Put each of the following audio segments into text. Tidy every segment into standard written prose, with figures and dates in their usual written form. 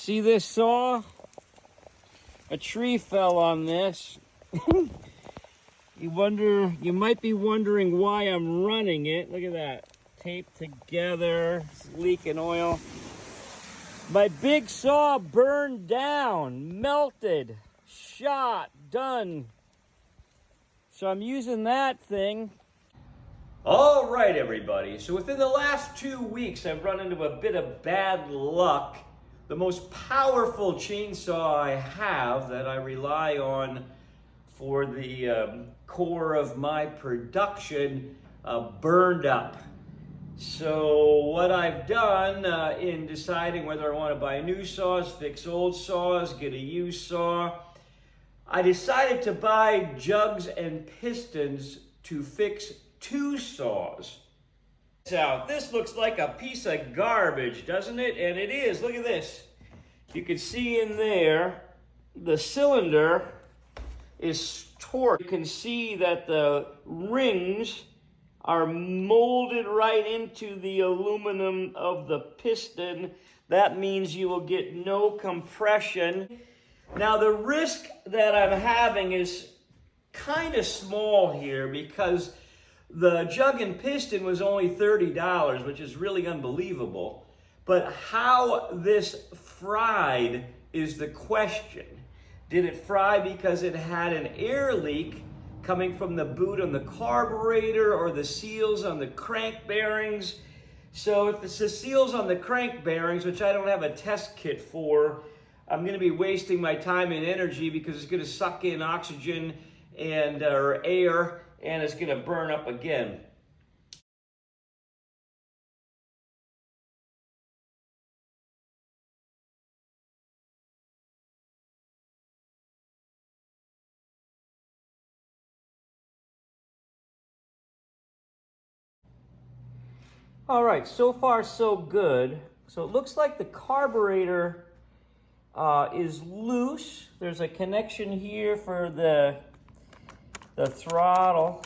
See this saw? A tree fell on this. You might be wondering why I'm running it. Look at that. Taped together, it's leaking oil. My big saw burned down, melted, shot, done. So I'm using that thing. All right, everybody. So within the last 2 weeks, I've run into a bit of bad luck. The most powerful chainsaw I have that I rely on for the core of my production burned up. So what I've done in deciding whether I want to buy new saws, fix old saws, get a used saw, I decided to buy jugs and pistons to fix 2 saws. Now, this looks like a piece of garbage, doesn't it? And it is. Look at this. You can see in there, the cylinder is torqued. You can see that the rings are molded right into the aluminum of the piston. That means you will get no compression. Now, the risk that I'm having is kind of small here because the jug and piston was only $30, which is really unbelievable. But how this fried is the question. Did it fry because it had an air leak coming from the boot on the carburetor or the seals on the crank bearings? So if it's the seals on the crank bearings, which I don't have a test kit for, I'm going to be wasting my time and energy because it's going to suck in oxygen and or air, and it's going to burn up again. All right, so far so good. So it looks like the carburetor is loose. There's a connection here for the throttle.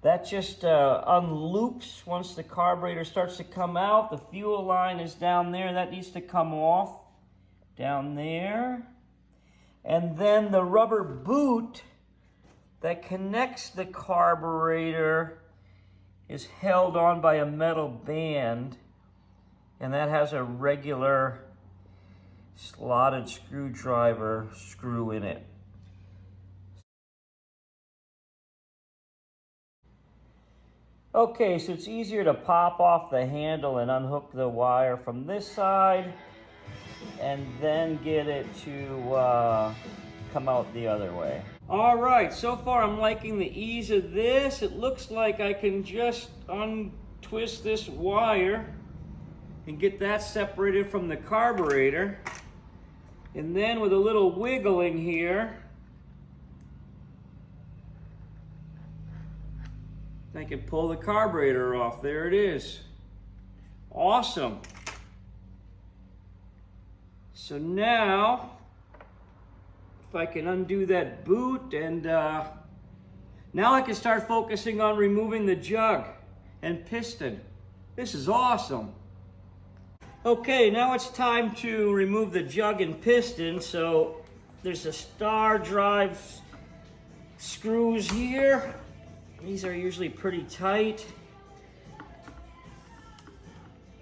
That just unloops once the carburetor starts to come out. The fuel line is down there. That needs to come off down there. And then the rubber boot that connects the carburetor is held on by a metal band, and that has a regular slotted screwdriver screw in it. Okay, so it's easier to pop off the handle and unhook the wire from this side and then get it to come out the other way. All right, so far I'm liking the ease of this. It looks like I can just untwist this wire and get that separated from the carburetor. And then with a little wiggling here, I can pull the carburetor off. There it is. Awesome. So now, if I can undo that boot, and now I can start focusing on removing the jug and piston. This is awesome. Okay, now it's time to remove the jug and piston. So there's a star drive screws here. These are usually pretty tight.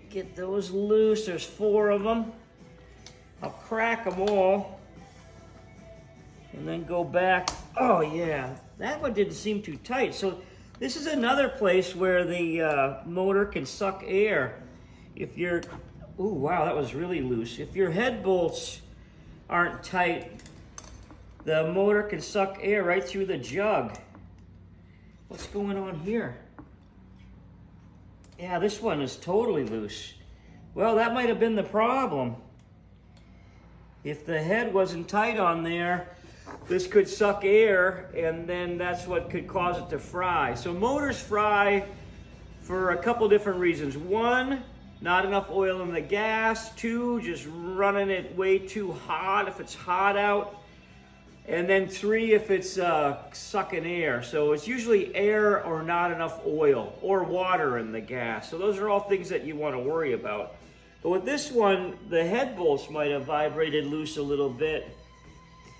Get those loose. There's 4 of them. I'll crack them all and then go back. Oh yeah, that one didn't seem too tight. So this is another place where the motor can suck air. If you're, oh wow, that was really loose. If your head bolts aren't tight, the motor can suck air right through the jug. What's going on here? Yeah, this one is totally loose. Well, that might have been the problem. If the head wasn't tight on there, this could suck air, and then that's what could cause it to fry. So motors fry for a couple different reasons. 1, not enough oil in the gas. 2, just running it way too hot if it's hot out. And then 3, if it's sucking air. So it's usually air or not enough oil or water in the gas. So those are all things that you want to worry about. But with this one, the head bolts might have vibrated loose a little bit.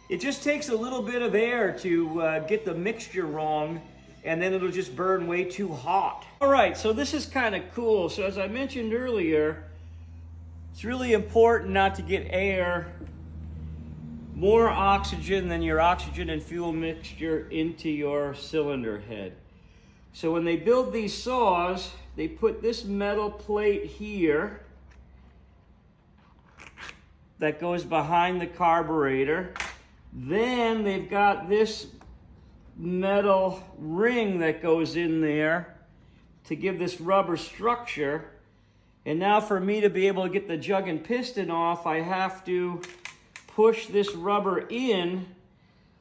It just takes a little bit of air to get the mixture wrong, and then it'll just burn way too hot. All right, so this is kind of cool. So as I mentioned earlier, it's really important not to get air, more oxygen than your oxygen and fuel mixture into your cylinder head. So when they build these saws, they put this metal plate here that goes behind the carburetor. Then they've got this metal ring that goes in there to give this rubber structure. And now for me to be able to get the jug and piston off, I have to push this rubber in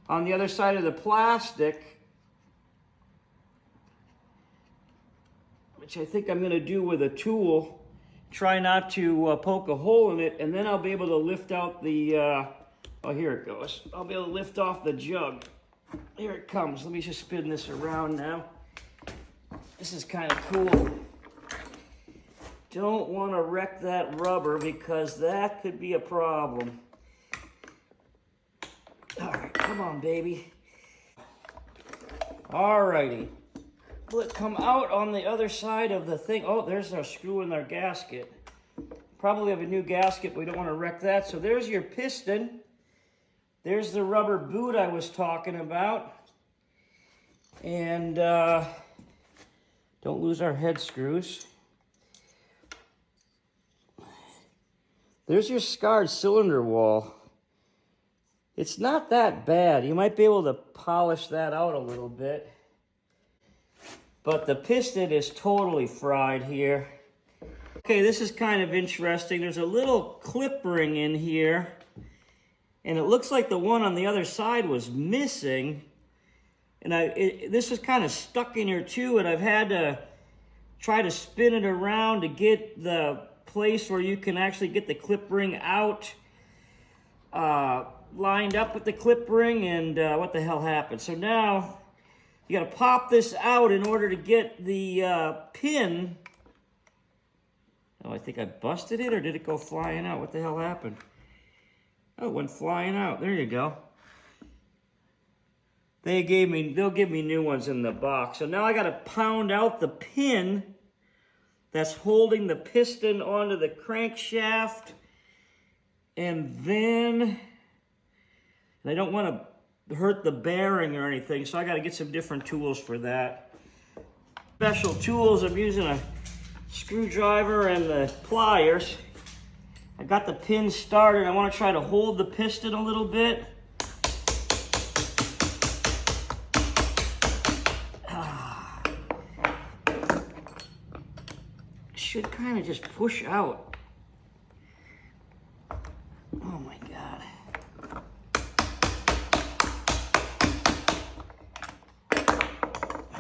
on the other side of the plastic, which I think I'm going to do with a tool. Try not to poke a hole in it, and then I'll be able to lift out the, oh, here it goes. I'll be able to lift off the jug. Here it comes. Let me just spin this around now. This is kind of cool. Don't want to wreck that rubber because that could be a problem. All right, come on, baby. All righty. Will it come out on the other side of the thing? Oh, there's our screw in our gasket. Probably have a new gasket. We don't want to wreck that. So there's your piston. There's the rubber boot I was talking about. And don't lose our head screws. There's your scarred cylinder wall. It's not that bad. You might be able to polish that out a little bit. But the piston is totally fried here. Okay, this is kind of interesting. There's a little clip ring in here. And it looks like the one on the other side was missing. And this is kind of stuck in here too. And I've had to try to spin it around to get the place where you can actually get the clip ring out. Lined up with the clip ring, and what the hell happened? So now you got to pop this out in order to get the pin. Oh, I think I busted it, or did it go flying out? What the hell happened? Oh, it went flying out. There you go. They'll give me new ones in the box. So now I got to pound out the pin that's holding the piston onto the crankshaft, and then I don't want to hurt the bearing or anything, so I got to get some different tools for that. Special tools, I'm using a screwdriver and the pliers. I got the pin started. I want to try to hold the piston a little bit. Should kind of just push out. Oh my God.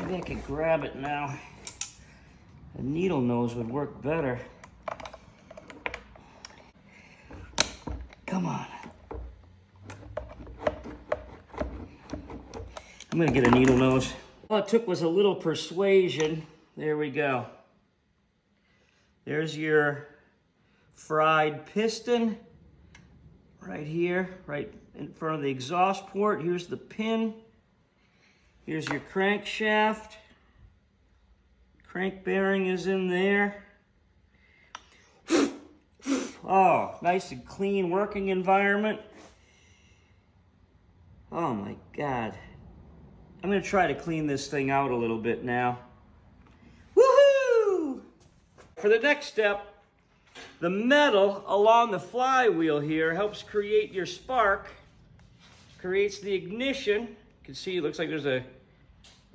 Maybe I could grab it now. A needle nose would work better. Come on. I'm gonna get a needle nose. All it took was a little persuasion. There we go. There's your fried piston right here, right in front of the exhaust port. Here's the pin. Here's your crankshaft. Crank bearing is in there. Oh, nice and clean working environment. Oh my God. I'm gonna try to clean this thing out a little bit now. Woohoo! For the next step, the metal along the flywheel here helps create your spark, creates the ignition. You can see it looks like there's a,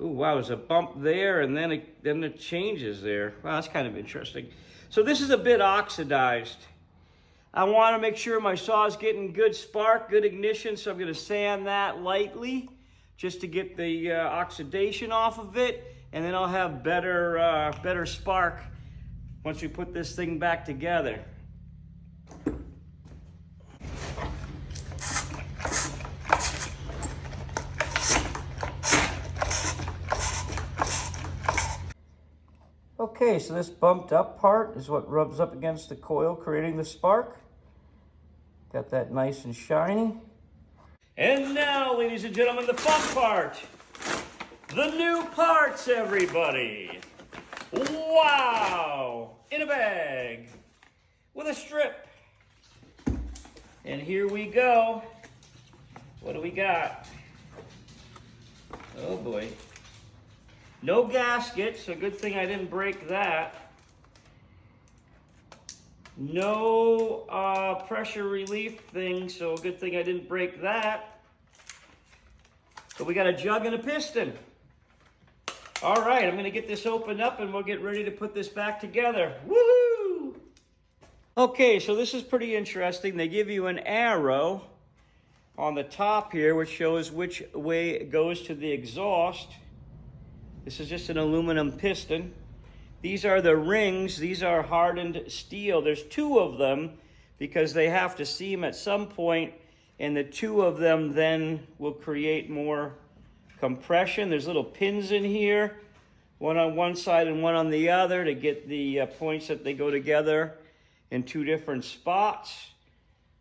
oh wow, there's a bump there, and then it changes there. Wow, that's kind of interesting. So this is a bit oxidized. I want to make sure my saw is getting good spark, good ignition, so I'm going to sand that lightly just to get the oxidation off of it, and then I'll have better spark once we put this thing back together. Okay, so this bumped up part is what rubs up against the coil, creating the spark. Got that nice and shiny. And now, ladies and gentlemen, the fun part. The new parts, everybody. Wow! In a bag with a strip. And here we go. What do we got? Oh boy. No gasket, so good thing I didn't break that. No pressure relief thing, so good thing I didn't break that. But we got a jug and a piston. All right, I'm gonna get this opened up and we'll get ready to put this back together. Woohoo! Okay, so this is pretty interesting. They give you an arrow on the top here, which shows which way it goes to the exhaust. This is just an aluminum piston. These are the rings. These are hardened steel. There's two of them because they have to seam at some point, and the two of them then will create more compression. There's little pins in here, one on one side and one on the other to get the points that they go together in two different spots.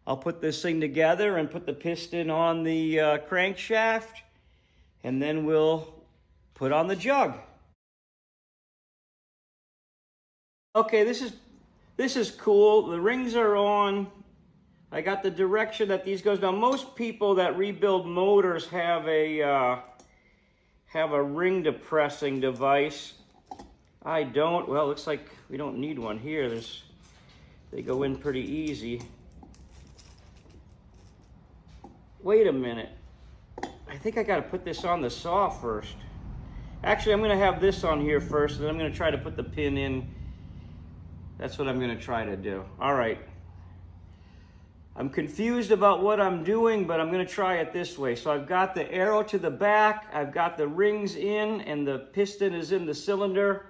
I'll put this thing together and put the piston on the crankshaft, and then we'll put on the jug. Okay, this is cool. The rings are on. I got the direction that these goes. Now, most people that rebuild motors have a ring depressing device. I don't. Well, it looks like we don't need one here. They go in pretty easy. Wait a minute. I think I got to put this on the saw first. Actually, I'm going to have this on here first, and then I'm going to try to put the pin in. That's what I'm going to try to do. All right. I'm confused about what I'm doing, but I'm going to try it this way. So I've got the arrow to the back, I've got the rings in, and the piston is in the cylinder.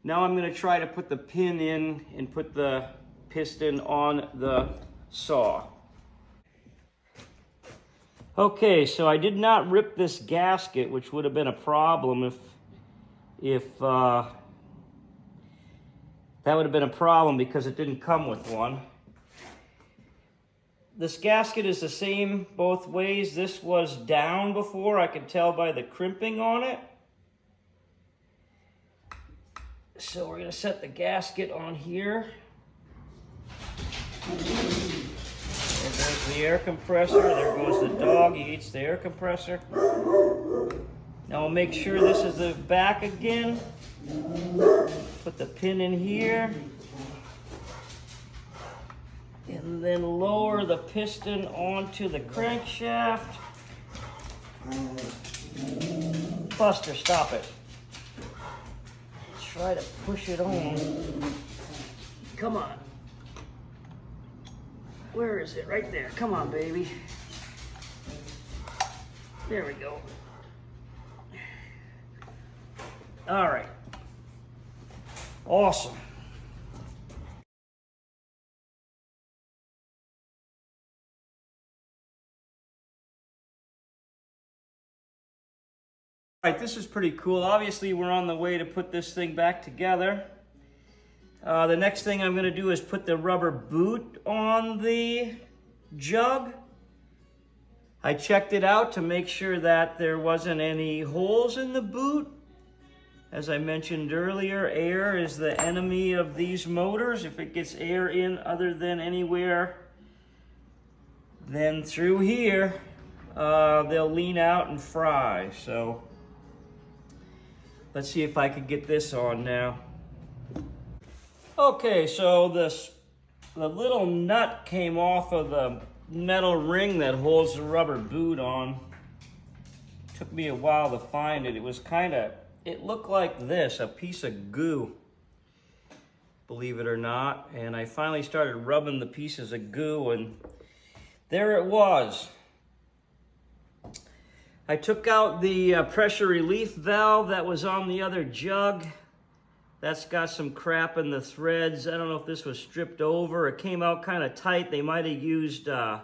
Now I'm going to try to put the pin in and put the piston on the saw. Okay, so I did not rip this gasket, which would have been a problem if that would have been a problem because it didn't come with one. This gasket is the same both ways. This was down before, I could tell by the crimping on it. So we're going to set the gasket on here. And there's the air compressor. There goes the dog. He eats the air compressor. Now we'll make sure this is the back again. Put the pin in here. And then lower the piston onto the crankshaft. Buster, stop it. Try to push it on. Come on. Where is it? Right there. Come on, baby. There we go. All right. Awesome. All right, this is pretty cool. Obviously, we're on the way to put this thing back together. The next thing I'm going to do is put the rubber boot on the jug. I checked it out to make sure that there wasn't any holes in the boot. As I mentioned earlier, air is the enemy of these motors. If it gets air in other than anywhere than through here, they'll lean out and fry. So let's see if I can get this on now. Okay, so the little nut came off of the metal ring that holds the rubber boot on. Took me a while to find it. It was it looked like this, a piece of goo, believe it or not. And I finally started rubbing the pieces of goo, and there it was. I took out the pressure relief valve that was on the other jug. That's got some crap in the threads. I don't know if this was stripped over. It came out kind of tight. They might have used the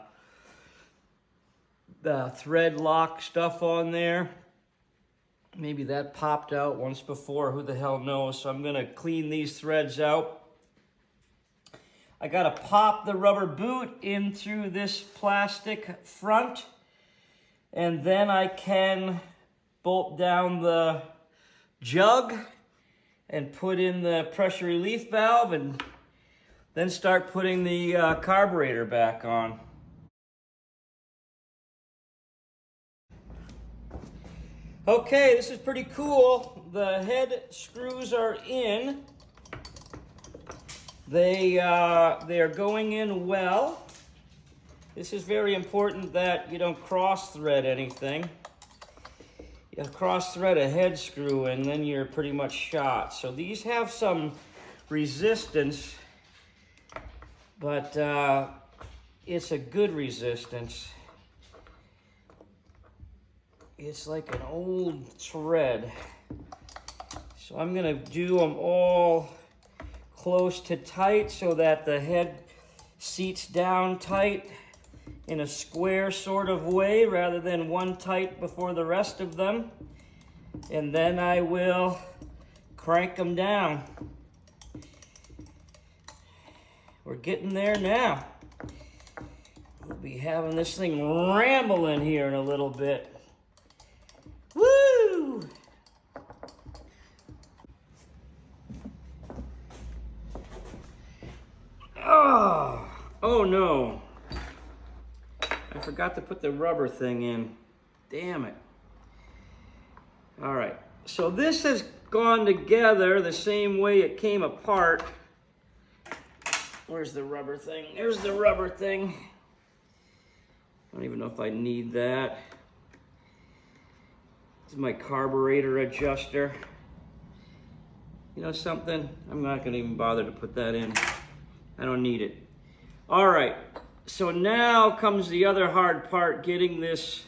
thread lock stuff on there. Maybe that popped out once before, who the hell knows. So I'm gonna clean these threads out. I gotta pop the rubber boot in through this plastic front, and then I can bolt down the jug and put in the pressure relief valve, and then start putting the carburetor back on. Okay, this is pretty cool. The head screws are in. They are going in well. This is very important that you don't cross thread anything. You cross thread a head screw and then you're pretty much shot. So these have some resistance, but it's a good resistance. It's like an old thread. So I'm gonna do them all close to tight so that the head seats down tight in a square sort of way rather than one tight before the rest of them. And then I will crank them down. We're getting there now. We'll be having this thing rambling here in a little bit. Woo! Oh no. I forgot to put the rubber thing in. Damn it. All right. So this has gone together the same way it came apart. Where's the rubber thing? There's the rubber thing. I don't even know if I need that. This is my carburetor adjuster. You know something? I'm not going to even bother to put that in. I don't need it. All right. So now comes the other hard part, getting this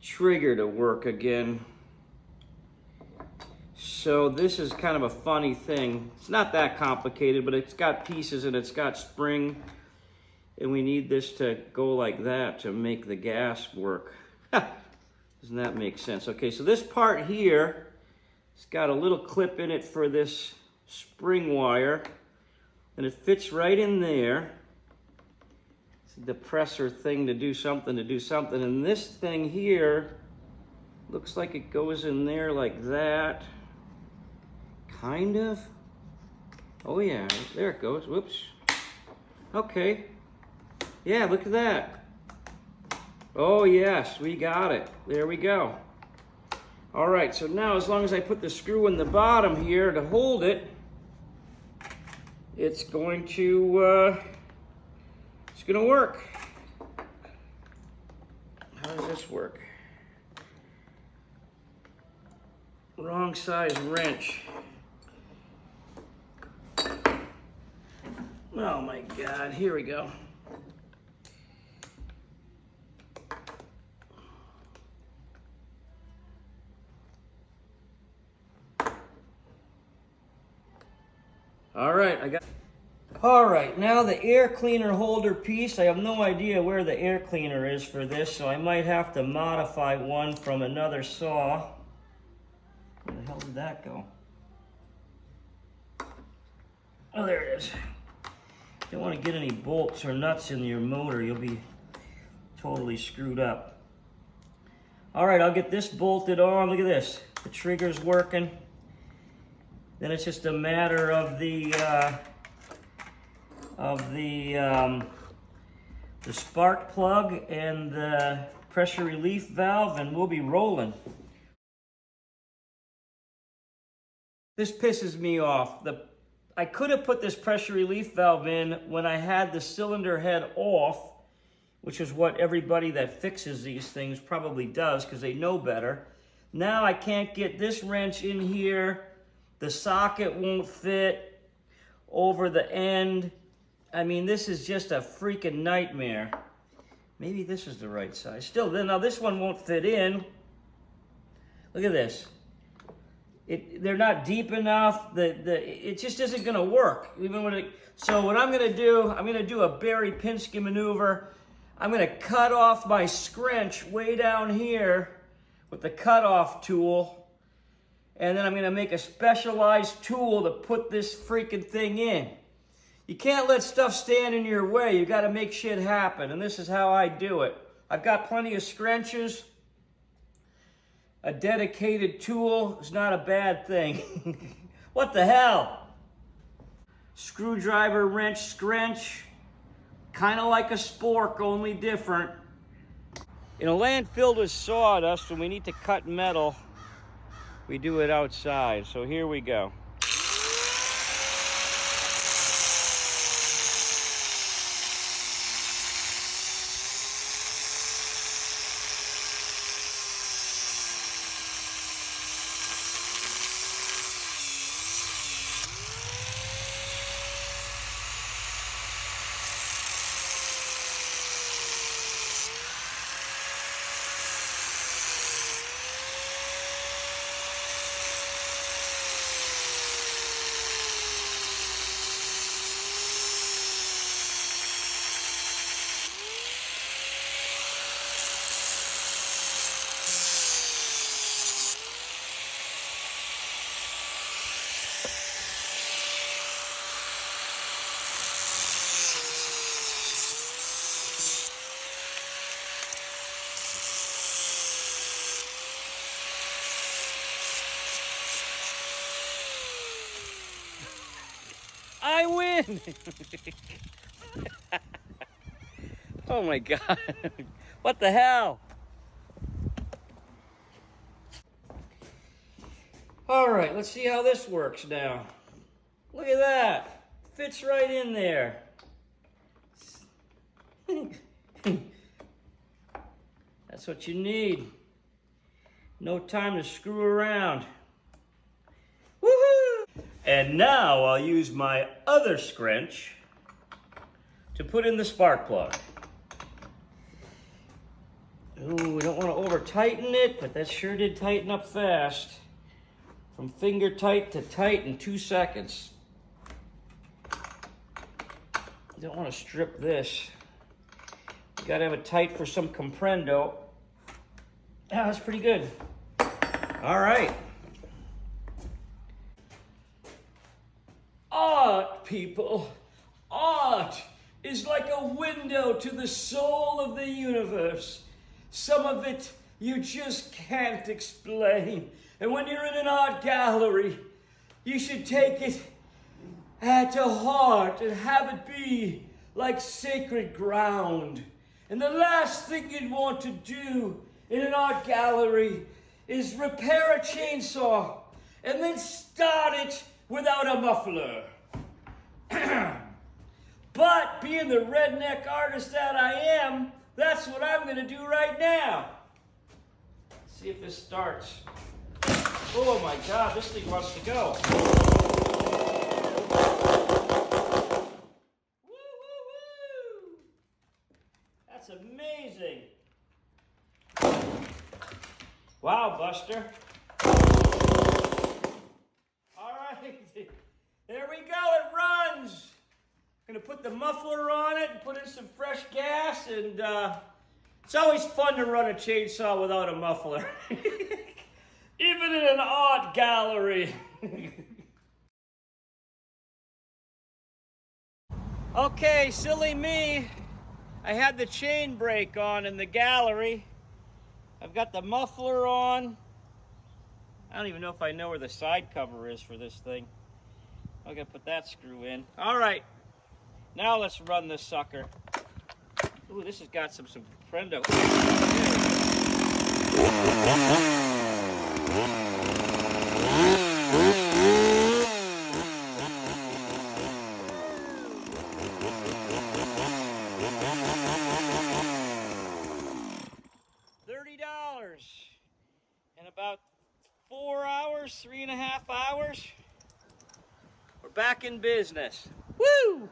trigger to work again. So this is kind of a funny thing. It's not that complicated, but it's got pieces and it's got spring. And we need this to go like that to make the gas work. Doesn't that make sense? Okay, so this part here, it's got a little clip in it for this spring wire. And it fits right in there. It's a depressor thing to do something. And this thing here looks like it goes in there like that. Kind of. Oh yeah, there it goes. Whoops. Okay. Yeah, look at that. Oh yes, we got it. There we go. All right, so now as long as I put the screw in the bottom here to hold it, it's going to work. How does this work? Wrong size wrench. Oh my God, here we go. All right, All right, now the air cleaner holder piece. I have no idea where the air cleaner is for this, so I might have to modify one from another saw. Where the hell did that go? Oh, there it is. You don't want to get any bolts or nuts in your motor. You'll be totally screwed up. All right, I'll get this bolted on. Look at this. The trigger's working. Then it's just a matter of the spark plug and the pressure relief valve, and we'll be rolling. This pisses me off. I could have put this pressure relief valve in when I had the cylinder head off, which is what everybody that fixes these things probably does because they know better. Now I can't get this wrench in here. The socket won't fit over the end. I mean, this is just a freaking nightmare. Maybe this is the right size. Still, now this one won't fit in. Look at this. They're not deep enough. It just isn't going to work. So what I'm going to do a Barre Pinske maneuver. I'm going to cut off my scrunch way down here with the cutoff tool. And then I'm going to make a specialized tool to put this freaking thing in. You can't let stuff stand in your way. You got to make shit happen. And this is how I do it. I've got plenty of scrunches. A dedicated tool is not a bad thing. What the hell? Screwdriver, wrench, scrunch. Kind of like a spork, only different. In a land filled with sawdust, when we need to cut metal, we do it outside. So here we go. I win! Oh my God. What the hell? All right, let's see how this works now. Look at that. Fits right in there. That's what you need. No time to screw around. Woohoo! And now I'll use my other scrunch to put in the spark plug. Ooh, we don't want to over tighten it, but that sure did tighten up fast. From finger tight to tight in 2 seconds. You don't want to strip this. You gotta have it tight for some comprendo. Yeah, that's pretty good. All right. Art, people. Art is like a window to the soul of the universe. Some of it you just can't explain. And when you're in an art gallery, you should take it to heart and have it be like sacred ground. And the last thing you'd want to do in an art gallery is repair a chainsaw and then start it without a muffler. But being the redneck artist that I am, that's what I'm gonna do right now. Let's see if this starts. Oh my God, this thing wants to go. Woo, woo, woo. That's amazing. Wow, Buster. All right, there we go, it runs. I'm gonna put the muffler on it and put in some fresh gas, and it's always fun to run a chainsaw without a muffler. Even in an art gallery. Okay, silly me. I had the chain brake on in the gallery. I've got the muffler on. I don't even know if I know where the side cover is for this thing. I'm gonna put that screw in. All right, now let's run this sucker. Ooh, this has got some comprendo. $30 in about 4 hours, 3.5 hours. We're back in business. Woo!